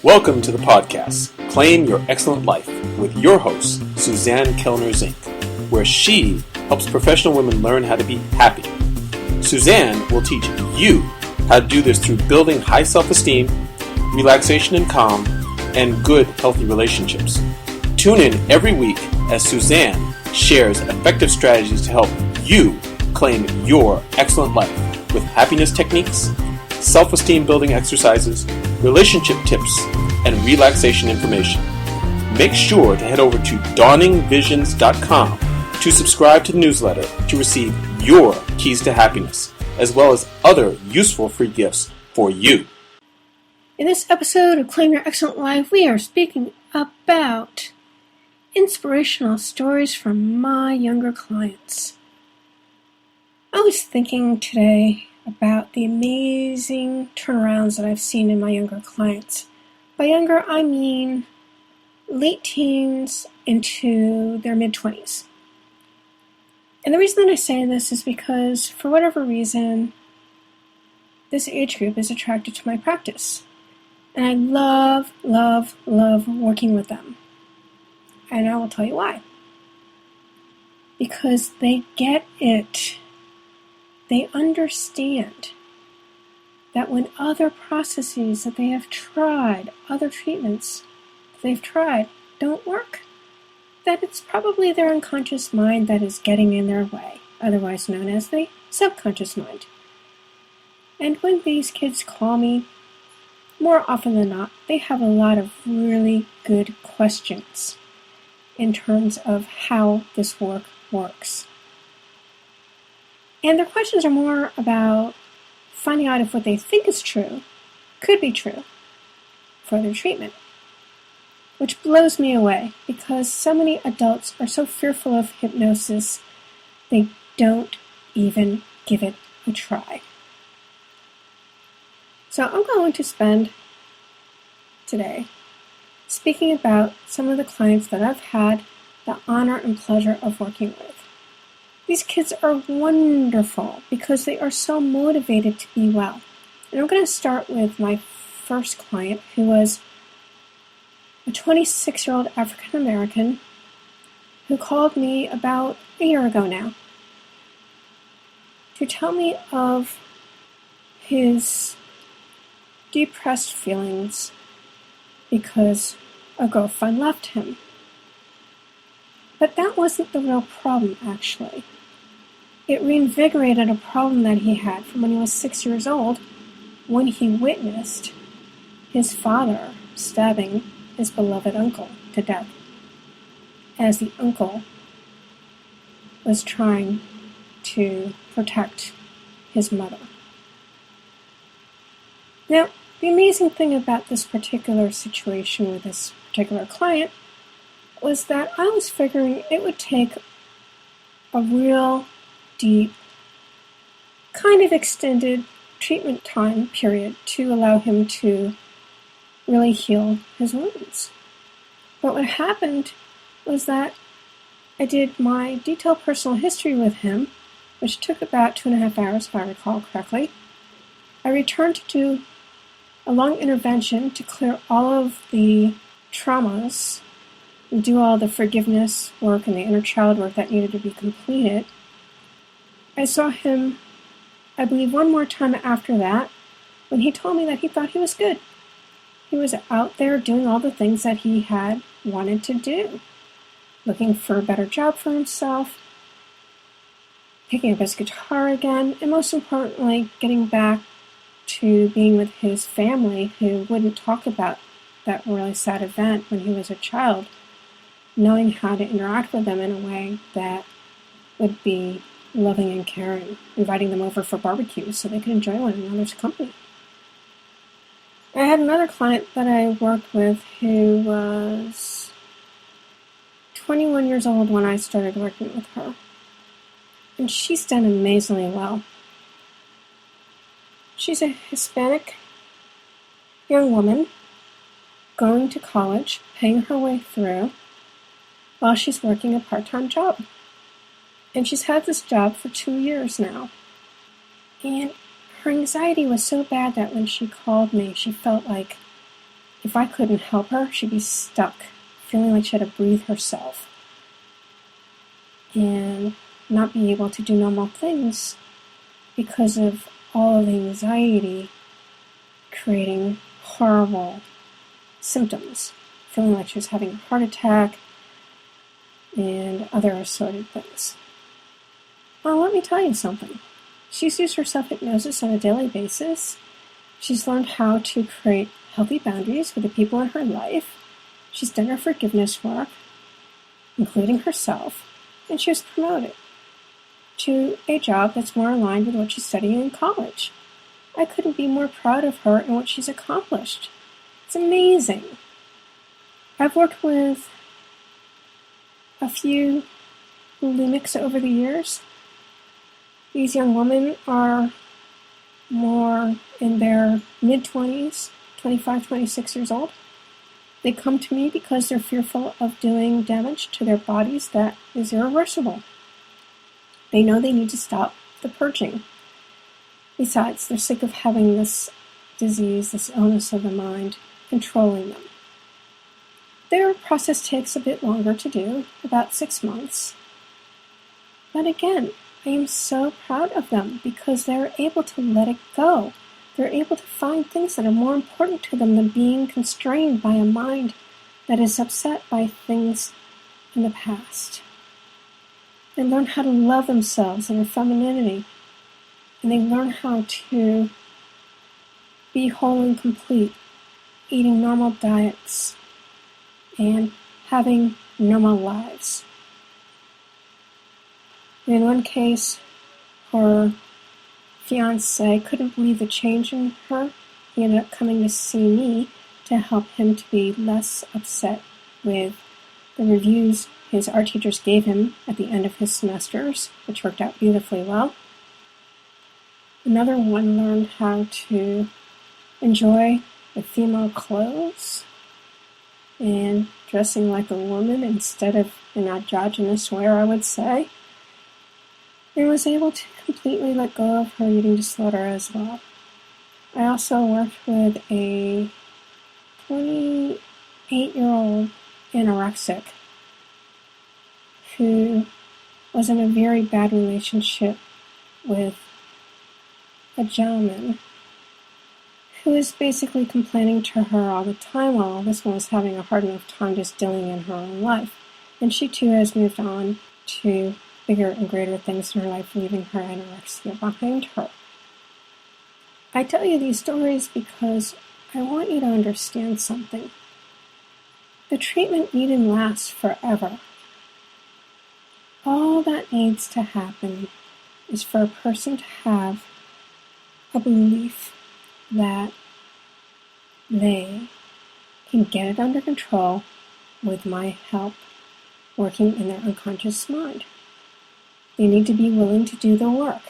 Welcome to the podcast, Claim Your Excellent Life, with your host, Suzanne Kellner-Zinck, where she helps professional women learn how to be happy. Suzanne will teach you how to do this through building high self-esteem, relaxation and calm, and good, healthy relationships. Tune in every week as Suzanne shares effective strategies to help you claim your excellent life with happiness techniques, self-esteem building exercises, relationship tips, and relaxation information. Make sure to head over to dawningvisions.com to subscribe to the newsletter to receive your keys to happiness, as well as other useful free gifts for you. In this episode of Claim Your Excellent Life, we are speaking about inspirational stories from my younger clients. I was thinking today about the amazing turnarounds that I've seen in my younger clients. By younger, I mean late teens into their mid-20s. And the reason that I say this is because, for whatever reason, this age group is attracted to my practice. And I love working with them. And I will tell you why. Because they get it. They understand that when other processes that they have tried, other treatments they've tried, don't work, that it's probably their unconscious mind that is getting in their way, otherwise known as the subconscious mind. And when these kids call me, more often than not, they have a lot of really good questions in terms of how this work works. And their questions are more about finding out if what they think is true could be true for their treatment. Which blows me away, because so many adults are so fearful of hypnosis, they don't even give it a try. So I'm going to spend today speaking about some of the clients that I've had the honor and pleasure of working with. These kids are wonderful because they are so motivated to be well. And I'm going to start with my first client, who was a 26-year-old African American who called me about a year ago now to tell me of his depressed feelings because a girlfriend left him. But that wasn't the real problem, actually. It reinvigorated a problem that he had from when he was 6 years old, when he witnessed his father stabbing his beloved uncle to death, as the uncle was trying to protect his mother. Now, the amazing thing about this particular situation with this particular client was that I was figuring it would take a real deep, kind of extended treatment time period to allow him to really heal his wounds. But what happened was that I did my detailed personal history with him, which took about 2.5 hours, if I recall correctly. I returned to do a long intervention to clear all of the traumas and do all the forgiveness work and the inner child work that needed to be completed. I saw him, I believe, one more time after that, when he told me that he thought he was good. He was out there doing all the things that he had wanted to do, looking for a better job for himself, picking up his guitar again, and most importantly, getting back to being with his family, who wouldn't talk about that really sad event when he was a child, knowing how to interact with them in a way that would be loving and caring, inviting them over for barbecues so they could enjoy one another's company. I had another client that I worked with who was 21 years old when I started working with her. And she's done amazingly well. She's a Hispanic young woman going to college, paying her way through, while she's working a part-time job. And she's had this job for 2 years now. And her anxiety was so bad that when she called me, she felt like if I couldn't help her, she'd be stuck, feeling like she had to breathe herself and not be able to do normal things because of all of the anxiety creating horrible symptoms, feeling like she was having a heart attack and other assorted things. Well, let me tell you something. She's used her self-hypnosis on a daily basis. She's learned how to create healthy boundaries with the people in her life. She's done her forgiveness work, including herself, and she was promoted to a job that's more aligned with what she's studying in college. I couldn't be more proud of her and what she's accomplished. It's amazing. I've worked with a few bulimics over the years. These young women are more in their mid-20s, 25, 26 years old. They come to me because they're fearful of doing damage to their bodies that is irreversible. They know they need to stop the purging. Besides, they're sick of having this disease, this illness of the mind, controlling them. Their process takes a bit longer to do, about 6 months. But again, I am so proud of them because they're able to let it go. They're able to find things that are more important to them than being constrained by a mind that is upset by things in the past. They learn how to love themselves and their femininity. And they learn how to be whole and complete, eating normal diets and having normal lives. In one case, her fiancé couldn't believe the change in her. He ended up coming to see me to help him to be less upset with the reviews his art teachers gave him at the end of his semesters, which worked out beautifully well. Another one learned how to enjoy the female clothes and dressing like a woman instead of an androgynous wear, I would say. And was able to completely let go of her eating disorder as well. I also worked with a 28-year-old anorexic who was in a very bad relationship with a gentleman who was basically complaining to her all the time while this one was having a hard enough time just dealing in her own life. And she too has moved on to bigger and greater things in her life, leaving her anorexia behind her. I tell you these stories because I want you to understand something. The treatment needn't last forever. All that needs to happen is for a person to have a belief that they can get it under control with my help working in their unconscious mind. They need to be willing to do the work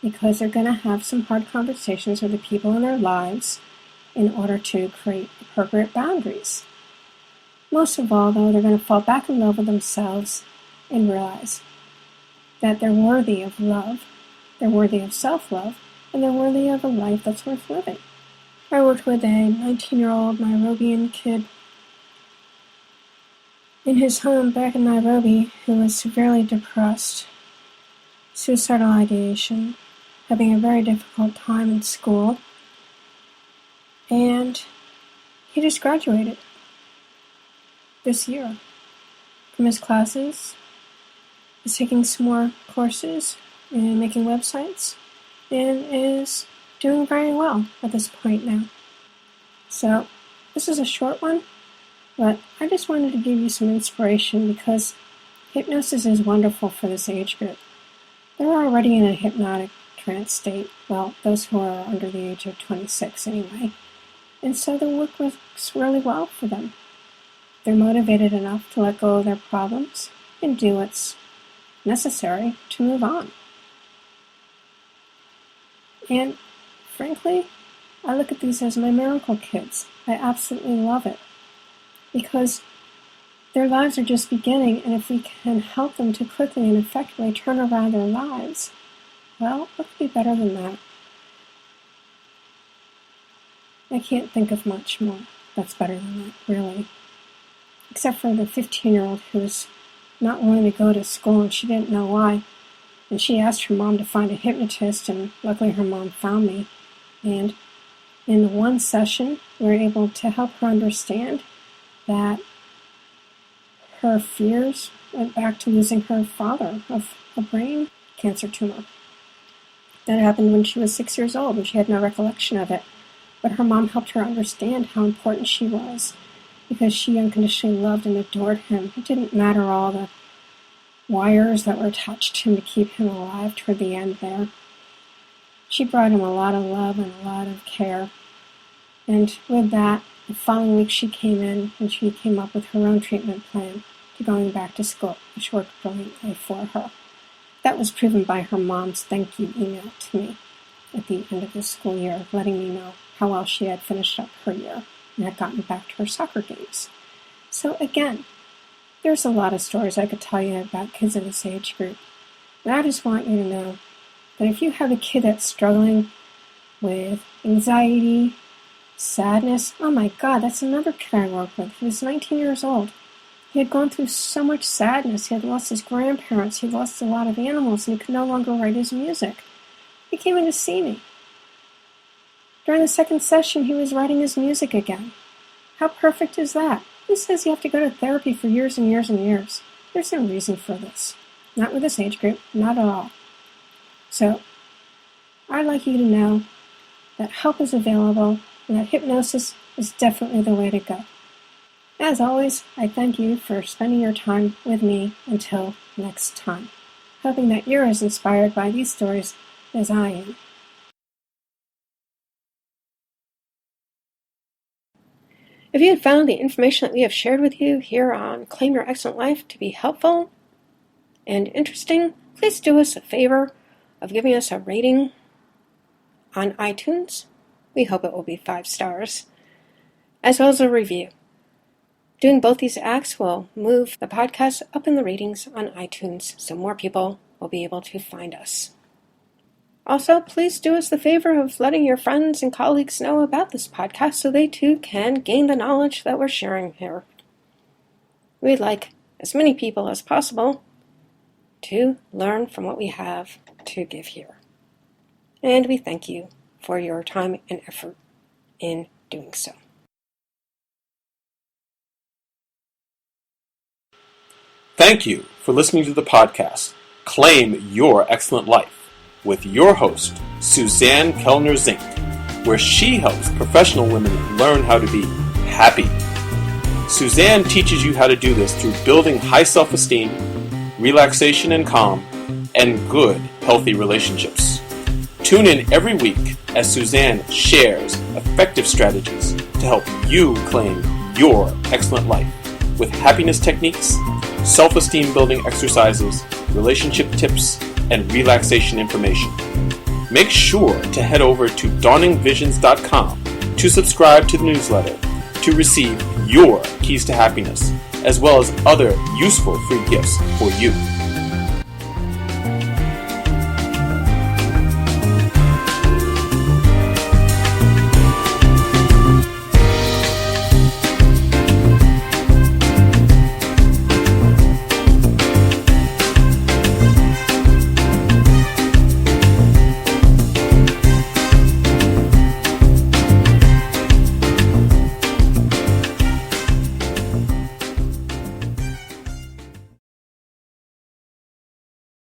because they're going to have some hard conversations with the people in their lives in order to create appropriate boundaries. Most of all, though, they're going to fall back in love with themselves and realize that they're worthy of love, they're worthy of self-love, and they're worthy of a life that's worth living. I worked with a 19-year-old Nairobian kid in his home back in Nairobi who was severely depressed, suicidal ideation, having a very difficult time in school, and he just graduated this year from his classes. He's taking some more courses and making websites, and is doing very well at this point now. So, this is a short one, but I just wanted to give you some inspiration because hypnosis is wonderful for this age group. They're already in a hypnotic trance state, well, those who are under the age of 26 anyway, and so the work works really well for them. They're motivated enough to let go of their problems and do what's necessary to move on. And frankly, I look at these as my miracle kids. I absolutely love it because their lives are just beginning, and if we can help them to quickly and effectively turn around their lives, well, what could be better than that? I can't think of much more. that's better than that, really. Except for the 15-year-old who was not wanting to go to school and she didn't know why. And she asked her mom to find a hypnotist, and luckily her mom found me. And in the one session, we were able to help her understand that her fears went back to losing her father of a brain cancer tumor. That happened when she was 6 years old and she had no recollection of it. But her mom helped her understand how important she was because she unconditionally loved and adored him. It didn't matter all the wires that were attached to him to keep him alive toward the end there. She brought him a lot of love and a lot of care. And with that, the following week she came in and she came up with her own treatment plan to going back to school, which worked brilliantly for her. That was proven by her mom's thank you email to me at the end of the school year, letting me know how well she had finished up her year and had gotten back to her soccer games. So again, there's a lot of stories I could tell you about kids in this age group. And I just want you to know that if you have a kid that's struggling with anxiety, sadness, oh my God, that's another kid I work with. He was 19 years old. He had gone through so much sadness. He had lost his grandparents. He lost a lot of animals, and he could no longer write his music. He came in to see me. During the second session, he was writing his music again. How perfect is that? Who says you have to go to therapy for years and years and years? There's no reason for this. Not with this age group, not at all. So, I'd like you to know that help is available and that hypnosis is definitely the way to go. As always, I thank you for spending your time with me until next time, hoping that you're as inspired by these stories as I am. If you have found the information that we have shared with you here on Claim Your Excellent Life to be helpful and interesting, please do us a favor of giving us a rating on iTunes. We hope it will be 5 stars, as well as a review. Doing both these acts will move the podcast up in the ratings on iTunes so more people will be able to find us. Also, please do us the favor of letting your friends and colleagues know about this podcast so they too can gain the knowledge that we're sharing here. We'd like as many people as possible to learn from what we have to give here. And we thank you for your time and effort in doing so. Thank you for listening to the podcast, Claim Your Excellent Life, with your host, Suzanne Kellner-Zinck, where she helps professional women learn how to be happy. Suzanne teaches you how to do this through building high self-esteem, relaxation and calm, and good, healthy relationships. Tune in every week as Suzanne shares effective strategies to help you claim your excellent life with happiness techniques, self-esteem building exercises, relationship tips, and relaxation information. Make sure to head over to dawningvisions.com to subscribe to the newsletter to receive your keys to happiness, as well as other useful free gifts for you.